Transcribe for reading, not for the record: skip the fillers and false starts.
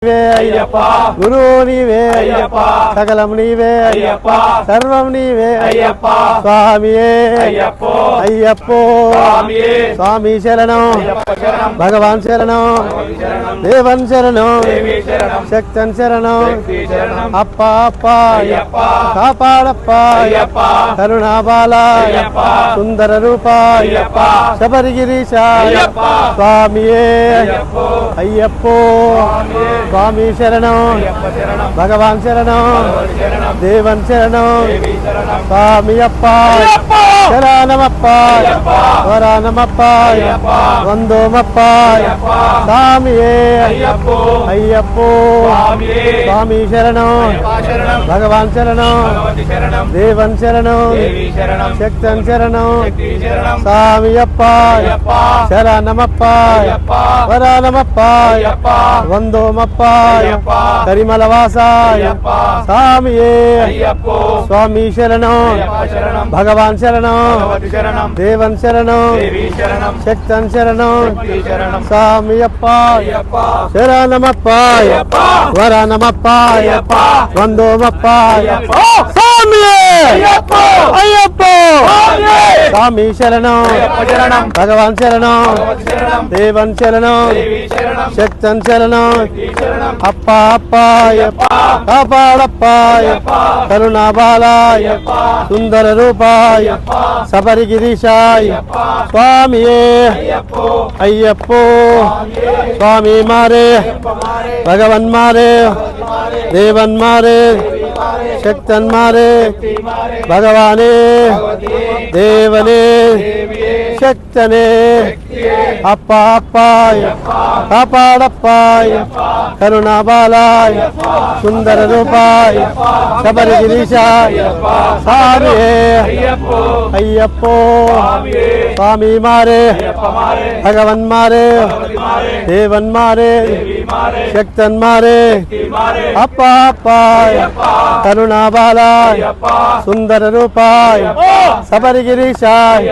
అయ్యప్ప గురు నీవే అయ్యప్ప సకలం నీవే అయ్యప్ప సర్వం నీవే అయ్యప్ప స్వామియే అయ్యప్పో అయ్యప్పో స్వామి శరణం భగవాన్ శరణం దేవన్ శరణం శక్తన్ శరణం అప్ప అప్ప కాపాడప్ప కరుణాబాల సుందర రూప శబరిగిరీశ స్వామియే అయ్యప్పో స్వామి శరణం భగవాన్ శరణం దేవన్ శరణం స్వామి అప్ప శరణమప్ప వరానమప్ప వందోమప్ప స్వామియే అయ్యప్పో స్వామి శరణం భగవాన్ శరణం దేవన్ శరణం శక్తన్ శరణం స్వామి అప్ప శరణమప్ప వరానమప్ప వందోమప్ప కరిమలవాస స్వామియే స్వామి శరణం భగవాన్ శరణం దేవన్ శరణం శక్తన్ శరణం స్వామి అప్ప శరణమప్ప వరానమప్ప వందోమప్ప స్వామియే అయ్యప్పో స్వామి శరణం భగవాన్ శరణం దేవన్ శరణం శక్తన్ శరణం అప్ప అప్ప కాపాడప్ప కరుణాబాల సుందర రూప శబరిగిరీశాయ స్వామియే అయ్యప్పో స్వామి మారే భగవన్ మారే దేవన్ మారే శక్తన్ మారే భగవానే దేవనే శక్తనే అప్ప అప్పాయ కాపాడప్పాయ కరుణాబాలాయ సుందర రూపాయ శబరిగిరీశాయ స్వామియే అయ్యప్పో స్వామి మారే భగవన్ మారే దేవన్ మారే శక్తన్ మారే అప్ప అప్పాయ కరుణాబాలాయ సుందర రూపాయ శబరిగిరీశాయ